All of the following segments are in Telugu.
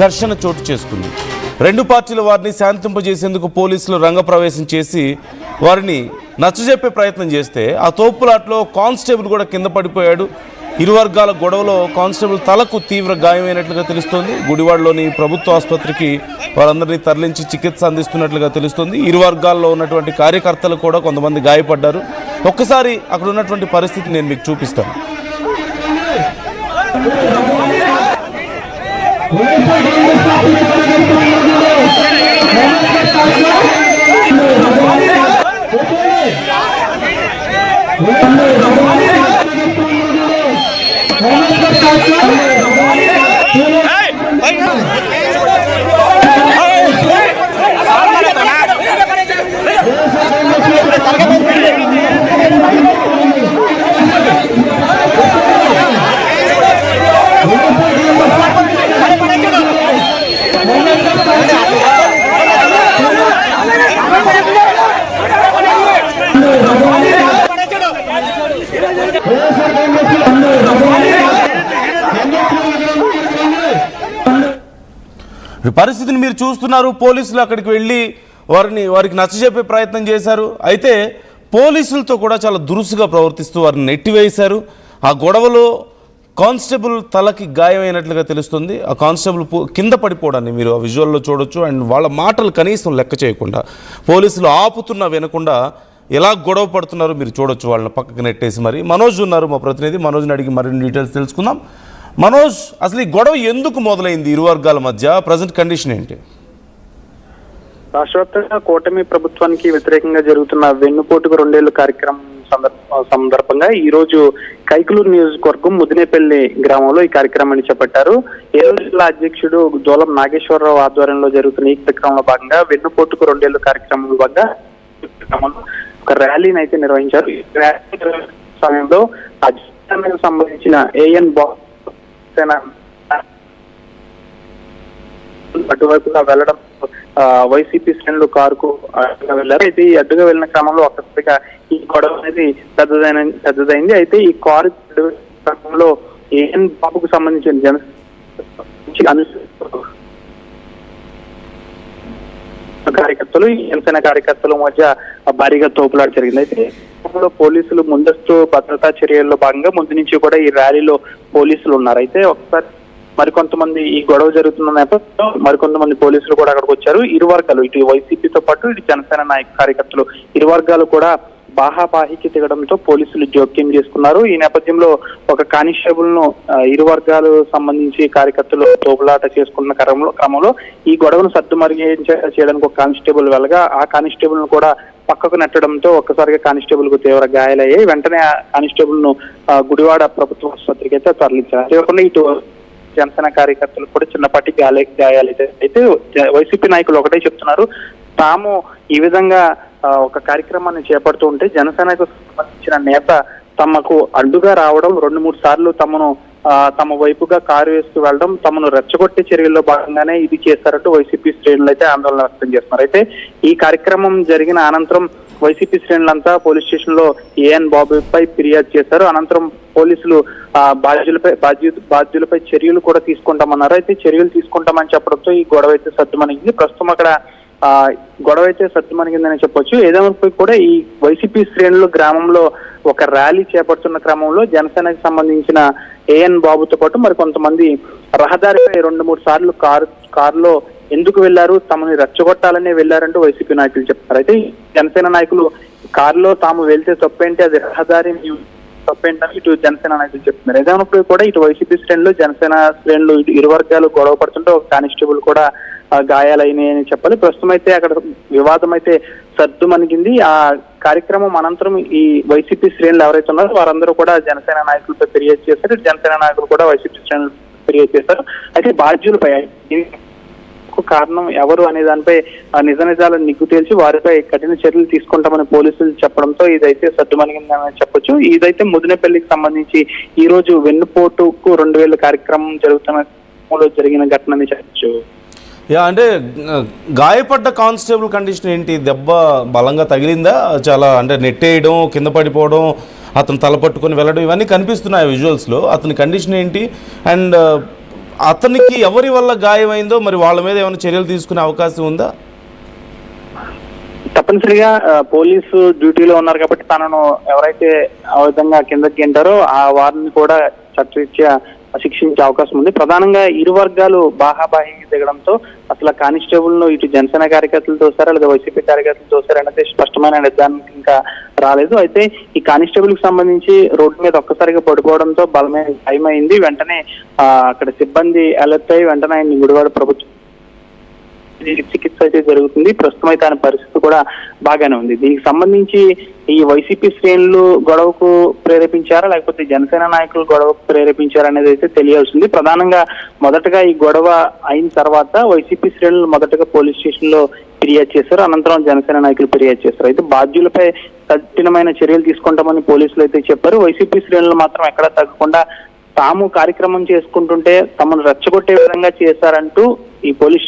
ఘర్షణ చోటు చేసుకుంది. రెండు పార్టీల వారిని శాంతింపజేసేందుకు పోలీసులు రంగప్రవేశం చేసి వారిని నచ్చజెప్పే ప్రయత్నం చేస్తే ఆ తోపులాట్లో కానిస్టేబుల్ కూడా కింద పడిపోయాడు. ఇరు వర్గాల గొడవలో కానిస్టేబుల్ తలకు తీవ్ర గాయమైనట్లుగా తెలుస్తోంది. గుడివాడలోని ప్రభుత్వ ఆసుపత్రికి వారందరినీ తరలించి చికిత్స అందిస్తున్నట్లుగా తెలుస్తోంది. ఇరు వర్గాల్లో ఉన్నటువంటి కార్యకర్తలు కూడా కొంతమంది గాయపడ్డారు. ఒక్కసారి అక్కడ ఉన్నటువంటి పరిస్థితి నేను మీకు చూపిస్తాను. పరిస్థితిని మీరు చూస్తున్నారు. పోలీసులు అక్కడికి వెళ్ళి వారికి నచ్చజెప్పే ప్రయత్నం చేశారు. అయితే పోలీసులతో కూడా చాలా దురుసుగా ప్రవర్తిస్తూ వారిని నెట్టివేశారు. ఆ గొడవలో కానిస్టేబుల్ తలకి గాయమైనట్లుగా తెలుస్తుంది. ఆ కానిస్టేబుల్ కింద పడిపోవడాన్ని మీరు ఆ విజువల్లో చూడొచ్చు. అండ్ వాళ్ళ మాటలు కనీసం లెక్క చేయకుండా పోలీసులు ఆపుతున్నా వినకుండా ఎలా గొడవ పడుతున్నారో మీరు చూడొచ్చు. వాళ్ళని పక్కకు నెట్టేసి మరి. మనోజ్ ఉన్నారు, మా ప్రతినిధి. మనోజ్ని అడిగి మరిన్ని డీటెయిల్స్ తెలుసుకుందాం. మనోజ్, అసలు ఈ గొడవ ఎందుకు మొదలైంది ఇరు వర్గాల మధ్య? ప్రజెంట్ కండిషన్ ఏంటి? రాష్ట్రవ్యాప్తంగా కూటమి ప్రభుత్వానికి వ్యతిరేకంగా జరుగుతున్న వెన్నుపోటుకు 2 ఏళ్ల కార్యక్రమం సందర్భంగా ఈ రోజు కైకలూరు నియోజకవర్గం ముదినేపల్లి గ్రామంలో ఈ కార్యక్రమాన్ని చేపట్టారు. ఏలూరు జిల్లా అధ్యక్షుడు దోలం నాగేశ్వరరావు ఆధ్వర్యంలో జరుగుతున్న ఈ కార్యక్రమంలో భాగంగా వెన్నుపోటుకు 2 ఏళ్ల కార్యక్రమంలో భాగంగా ఒక ర్యాలీని అయితే నిర్వహించారు. ఈ ర్యాలీ సమయంలో అధికారానికి సంబంధించిన ఏఎన్ అటువైపుగా వెళ్లడం వైసీపీ శ్రేణులు కారుకు అడ్డుగా వెళ్లారు. అయితే ఈ అడ్డుగా వెళ్లిన క్రమంలో ఒక్కసారిగా ఈ గొడవ అనేది పెద్దదైంది. అయితే ఈ కారు క్రమంలో ఏఎన్ బాబుకు సంబంధించిన కార్యకర్తలు జనసేన కార్యకర్తల మధ్య భారీగా తోపులాట జరిగింది. అయితే పోలీసులు ముందస్తు భద్రతా చర్యల్లో భాగంగా ముందు నుంచి కూడా ఈ ర్యాలీలో పోలీసులు ఉన్నారు. అయితే ఒకసారి మరికొంతమంది ఈ గొడవ జరుగుతున్న నేపథ్యంలో మరికొంతమంది పోలీసులు కూడా అక్కడికి వచ్చారు. ఇరు వర్గాలు, ఇటు వైసీపీతో పాటు ఇటు జనసేన కార్యకర్తలు ఇరు వర్గాలు కూడా బాహాబాహికి దిగడంతో పోలీసులు జోక్యం చేసుకున్నారు. ఈ నేపథ్యంలో ఒక కానిస్టేబుల్ ను ఇరు వర్గాలు సంబంధించి కార్యకర్తలు తోపులాట చేసుకున్న క్రమంలో ఈ గొడవను చేయడానికి ఒక కానిస్టేబుల్ వెళ్ళగా ఆ కానిస్టేబుల్ ను కూడా పక్కకు నెట్టడంతో ఒక్కసారిగా కానిస్టేబుల్ కు తీవ్ర గాయాలయ్యాయి. వెంటనే ఆ కానిస్టేబుల్ ను గుడివాడ ప్రభుత్వ ఆసుపత్రికి అయితే తరలించారు. అంతేకాకుండా ఇటు జనసేన కార్యకర్తలు కూడా చిన్నపాటి గాయాలు అయితే వైసీపీ నాయకులు ఒకటే చెప్తున్నారు, తాము ఈ విధంగా ఒక కార్యక్రమాన్ని చేపడుతూ ఉంటే జనసేనకు సంబంధించిన నేత తమకు అడ్డుగా రావడం, 2-3 సార్లు తమ వైపుగా కారు వేస్తూ వెళ్ళడం, తమను రెచ్చగొట్టే చర్యల్లో భాగంగానే ఇది చేస్తారంటూ వైసీపీ శ్రేణులు అయితే ఆందోళన వ్యక్తం చేస్తున్నారు. అయితే ఈ కార్యక్రమం జరిగిన అనంతరం వైసీపీ శ్రేణులంతా పోలీస్ స్టేషన్ లో ఏఎన్ బాబుపై ఫిర్యాదు చేశారు. అనంతరం పోలీసులు బాధ్యులపై చర్యలు కూడా తీసుకుంటామన్నారు. అయితే చర్యలు తీసుకుంటామని చెప్పడంతో ఈ గొడవ అయితే సద్దుమణిగింది. ప్రస్తుతం అక్కడ గొడవ అయితే సద్దుమణిగిందని చెప్పొచ్చు. ఏదేమైనా కూడా ఈ వైసీపీ శ్రేణులు గ్రామంలో ఒక ర్యాలీ చేపడుతున్న క్రమంలో జనసేనకు సంబంధించిన ఏఎన్ బాబుతో పాటు మరి కొంతమంది రహదారిపై 2-3 సార్లు కారులో ఎందుకు వెళ్లారు, తమని రెచ్చగొట్టాలనే వెళ్లారంటూ వైసీపీ నాయకులు చెప్తారు. అయితే జనసేన నాయకులు కారులో తాము వెళ్తే తప్పేంటి, అది రహదారి తప్పేంటని ఇటు జనసేన నాయకులు చెప్తున్నారు. ఏదైనప్పుడు కూడా ఇటు వైసీపీ శ్రేణులు జనసేన శ్రేణులు ఇరు వర్గాలు గొడవ పడుతుంటే ఒక కానిస్టేబుల్ కూడా గాయాలైనాయని చెప్పాలి. ప్రస్తుతం అయితే అక్కడ వివాదం అయితే సద్దుమణిగింది. ఆ కార్యక్రమం అనంతరం ఈ వైసీపీ శ్రేణులు ఎవరైతే ఉన్నారో వారందరూ కూడా జనసేన నాయకులపై ఫిర్యాదు చేశారు. జనసేన నాయకులు కూడా వైసీపీ శ్రేణులు ఫిర్యాదు చేశారు. అయితే బాధ్యులపై కారణం ఎవరు అనే దానిపై నిజ నిజాలను నిగ్గు తేల్చి వారిపై కఠిన చర్యలు తీసుకుంటామని పోలీసులు చెప్పడంతో ఇదైతే సద్దుమణిగిందని చెప్పొచ్చు. ఇదైతే ముదినేపల్లికి సంబంధించి ఈ రోజు వెన్నుపోటుకు 2000 కార్యక్రమం జరిగిన ఘటన అని చెప్పచ్చు. అంటే గాయపడ్డ కానిస్టేబుల్ కండిషన్ ఏంటి? దెబ్బ బలంగా తగిలిందా? చాలా అంటే నెట్టేయడం, కింద పడిపోవడం, అతను తలపట్టుకొని వెళ్ళడం ఇవన్నీ కనిపిస్తున్నాయి విజువల్స్లో. అతని కండిషన్ ఏంటి? అండ్ అతనికి ఎవరి వల్ల గాయమైందో మరి వాళ్ళ మీద ఏమైనా చర్యలు తీసుకునే అవకాశం ఉందా? తప్పనిసరిగా పోలీసు డ్యూటీలో ఉన్నారు కాబట్టి తనను ఎవరైతే ఆ విధంగా కిందకి గెంటారో ఆ వారిని కూడా చట్టరీత్యా శిక్షించే అవకాశం ఉంది. ప్రధానంగా ఇరు వర్గాలు బాహాబాహికి దిగడంతో అసలు కానిస్టేబుల్ ను ఇటు జనసేన కార్యకర్తలు తోసారా లేదా వైసీపీ కార్యకర్తలు తోసారా అనేది స్పష్టమైన నిర్ధారణకి ఇంకా రాలేదు. అయితే ఈ కానిస్టేబుల్ కి సంబంధించి రోడ్డు మీద ఒక్కసారిగా పడిపోవడంతో బలమైన భయమైంది. వెంటనే అక్కడ సిబ్బంది అలర్ట్ అయ్యి వెంటనే ఆయన గుడివాడ ప్రభుత్వం చికిత్స అయితే జరుగుతుంది. ప్రస్తుతం అయితే ఆయన పరిస్థితి కూడా బాగానే ఉంది. దీనికి సంబంధించి ఈ వైసీపీ శ్రేణులు గొడవకు ప్రేరేపించారా లేకపోతే జనసేన నాయకులు గొడవకు ప్రేరేపించారా అనేది అయితే తెలియాల్సింది. ప్రధానంగా మొదటగా ఈ గొడవ అయిన తర్వాత వైసీపీ శ్రేణులు మొదటగా పోలీస్ స్టేషన్ లో ఫిర్యాదు చేశారు. అనంతరం జనసేన నాయకులు ఫిర్యాదు చేశారు. అయితే బాధ్యులపై కఠినమైన చర్యలు తీసుకుంటామని పోలీసులు అయితే చెప్పారు. వైసీపీ శ్రేణులు మాత్రం ఎక్కడా తగ్గకుండా తాము కార్యక్రమం చేసుకుంటుంటే తమను రెచ్చగొట్టే విధంగా చేశారంటూ ఈ పోలీస్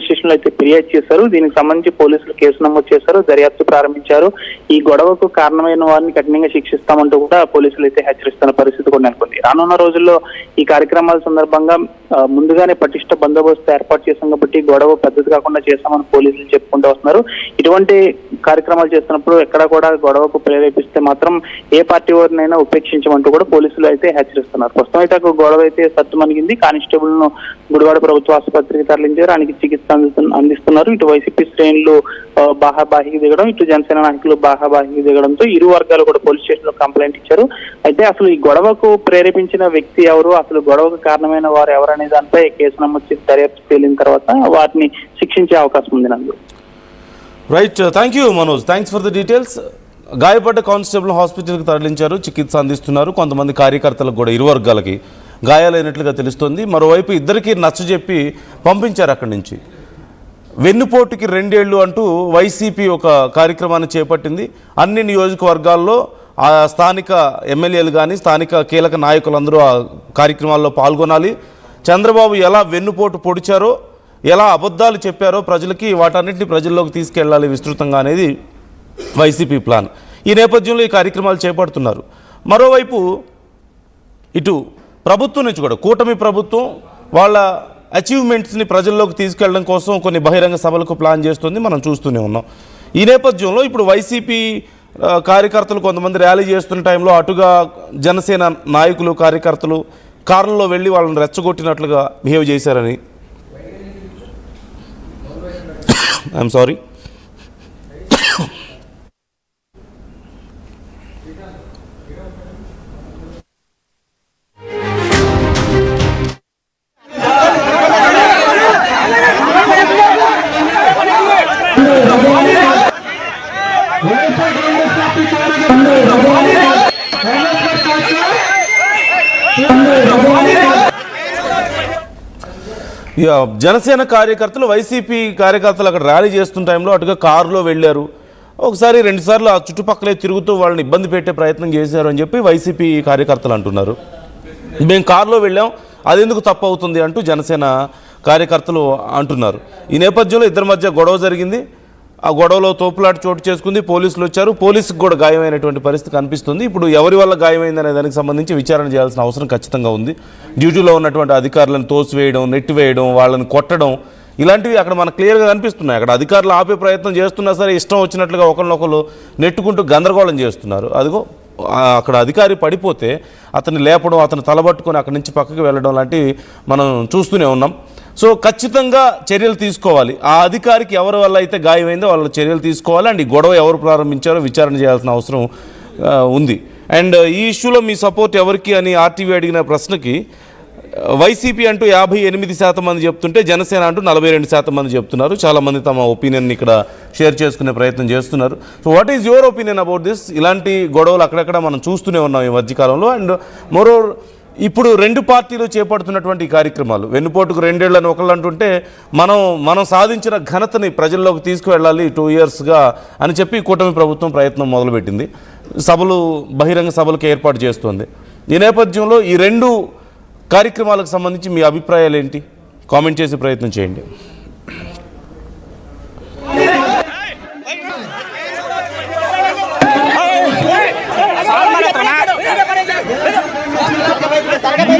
స్టేషన్ లో అయితే ఫిర్యాదు చేశారు. దీనికి సంబంధించి పోలీసులు కేసు నమోదు చేశారు, దర్యాప్తు ప్రారంభించారు. ఈ గొడవకు కారణమైన వారిని కఠినంగా శిక్షిస్తామంటూ కూడా పోలీసులు అయితే హెచ్చరిస్తున్న పరిస్థితి కూడా నెలకొంది. రానున్న రోజుల్లో ఈ కార్యక్రమాల సందర్భంగా ముందుగానే పటిష్ట బందోబస్తు ఏర్పాటు చేశాం కాబట్టి గొడవ పెద్దది కాకుండా చేస్తామని పోలీసులు చెప్పుకుంటూ వస్తున్నారు. ఇటువంటి కార్యక్రమాలు చేస్తున్నప్పుడు ఎక్కడ కూడా గొడవకు ప్రేరేపిస్తే మాత్రం ఏ పార్టీ వారినైనా ఉపేక్షించమంటూ కూడా పోలీసులు అయితే హెచ్చరిస్తున్నారు. ప్రస్తుతం అయితే గొడవ అయితే సత్తుమణిగింది. కానిస్టేబుల్ ను గుడివాడ ప్రభుత్వ ఆసుపత్రికి తరలించారు, ఆయనకి చికిత్స అందిస్తున్నారు. ఇటు వైసీపీ శ్రేణులు బాహాబాహికి దిగడం, ఇటు జనసేన నాయకులు బాహాబాహికి దిగడంతో ఇరు వర్గాలు కూడా పోలీస్ స్టేషన్ లో కంప్లైంట్ ఇచ్చారు. అయితే అసలు ఈ గొడవకు ప్రేరేపించిన వ్యక్తి ఎవరు, అసలు గొడవకు కారణమైన వారు ఎవరనే దానిపై కేసు నమోదు చేసి దర్యాప్తు తేలిన తర్వాత వారిని శిక్షించే అవకాశం ఉంది. నందు right, thank you Manoj, thanks for the details. గాయపడ్డ కానిస్టేబుల్ హాస్పిటల్కి తరలించారు, చికిత్స అందిస్తున్నారు. కొంతమంది కార్యకర్తలకు కూడా ఇరు వర్గాలకి గాయాలైనట్లుగా తెలుస్తోంది. మరోవైపు ఇద్దరికి నచ్చజెప్పి పంపించారు అక్కడి నుంచి. వెన్నుపోటుకి 2 ఏళ్లు అంటూ వైసీపీ ఒక కార్యక్రమాన్ని చేపట్టింది. అన్ని నియోజకవర్గాల్లో ఆ స్థానిక ఎమ్మెల్యేలు కానీ స్థానిక కీలక నాయకులందరూ ఆ కార్యక్రమాల్లో పాల్గొనాలి. చంద్రబాబు ఎలా వెన్నుపోటు పొడిచారో, ఎలా అబద్ధాలు చెప్పారో ప్రజలకి, వాటన్నిటిని ప్రజల్లోకి తీసుకెళ్లాలి విస్తృతంగా అనేది వైసీపీ ప్లాన్. ఈ నేపథ్యంలో ఈ కార్యక్రమాలు చేపడుతున్నారు. మరోవైపు ఇటు ప్రభుత్వం నుంచి కూడా కూటమి ప్రభుత్వం వాళ్ళ అచీవ్మెంట్స్ని ప్రజల్లోకి తీసుకెళ్లడం కోసం కొన్ని బహిరంగ సభలకు ప్లాన్ చేస్తుంది, మనం చూస్తూనే ఉన్నాం. ఈ నేపథ్యంలో ఇప్పుడు వైసీపీ కార్యకర్తలు కొంతమంది ర్యాలీ చేస్తున్న టైంలో అటుగా జనసేన నాయకులు కార్యకర్తలు కార్లలో వెళ్ళి వాళ్ళని రెచ్చగొట్టినట్లుగా బిహేవ్ చేశారని, ఐఎమ్ సారీ, జనసేన కార్యకర్తలు వైసీపీ కార్యకర్తలు అక్కడ ర్యాలీ చేస్తున్న టైంలో అటుగా కారులో వెళ్ళారు. ఒకసారి 2 సార్లు ఆ చుట్టుపక్కలే తిరుగుతూ వాళ్ళని ఇబ్బంది పెట్టే ప్రయత్నం చేశారు అని చెప్పి వైసీపీ కార్యకర్తలు అంటున్నారు. మేము కారులో వెళ్ళాం, అది ఎందుకు తప్పు అవుతుంది అంటూ జనసేన కార్యకర్తలు అంటున్నారు. ఈ నేపథ్యంలో ఇద్దరి మధ్య గొడవ జరిగింది. ఆ గొడవలో తోపులాట చోటు చేసుకుంది. పోలీసులు వచ్చారు, పోలీసుకు కూడా గాయమైనటువంటి పరిస్థితి కనిపిస్తుంది. ఇప్పుడు ఎవరి వల్ల గాయమైందనే దానికి సంబంధించి విచారణ చేయాల్సిన అవసరం ఖచ్చితంగా ఉంది. డ్యూటీలో ఉన్నటువంటి అధికారులను తోసివేయడం, నెట్టివేయడం, వాళ్ళని కొట్టడం, ఇలాంటివి అక్కడ మనకు క్లియర్గా కనిపిస్తున్నాయి. అక్కడ అధికారులు ఆపే ప్రయత్నం చేస్తున్నా సరే ఇష్టం వచ్చినట్లుగా ఒకరినొకరు నెట్టుకుంటూ గందరగోళం చేస్తున్నారు. అదిగో అక్కడ అధికారి పడిపోతే అతన్ని లేపడం, అతను తలబట్టుకొని అక్కడి నుంచి పక్కకి వెళ్ళడం లాంటివి మనం చూస్తూనే ఉన్నాం. సో ఖచ్చితంగా చర్యలు తీసుకోవాలి. ఆ అధికారికి ఎవరి వల్ల అయితే గాయమైందో వాళ్ళ చర్యలు తీసుకోవాలి. అండ్ ఈ గొడవ ఎవరు ప్రారంభించారో విచారణ చేయాల్సిన అవసరం ఉంది. అండ్ ఈ ఇష్యూలో మీ సపోర్ట్ ఎవరికి అని ఆర్టీవీ అడిగిన ప్రశ్నకి వైసీపీ అంటూ 58% మంది చెప్తుంటే జనసేన అంటూ 42% మంది చెప్తున్నారు. చాలామంది తమ ఒపీనియన్ ఇక్కడ షేర్ చేసుకునే ప్రయత్నం చేస్తున్నారు. So what is your opinion about this? ఇలాంటి గొడవలు అక్కడక్కడ మనం చూస్తూనే ఉన్నాం ఈ మధ్యకాలంలో. అండ్ మోరోవర్ ఇప్పుడు 2 పార్టీలు చేపడుతున్నటువంటి ఈ కార్యక్రమాలు, వెన్నుపోటుకు 2 ఏళ్ళని ఒకళ్ళు అంటుంటే మనం సాధించిన ఘనతని ప్రజల్లోకి తీసుకువెళ్ళాలి 2 ఇయర్స్గా అని చెప్పి కూటమి ప్రభుత్వం ప్రయత్నం మొదలుపెట్టింది. బహిరంగ సభలకు ఏర్పాటు చేస్తుంది. ఈ నేపథ్యంలో ఈ 2 కార్యక్రమాలకు సంబంధించి మీ అభిప్రాయాలు ఏంటి? కామెంట్ చేసే ప్రయత్నం చేయండి. తరగతి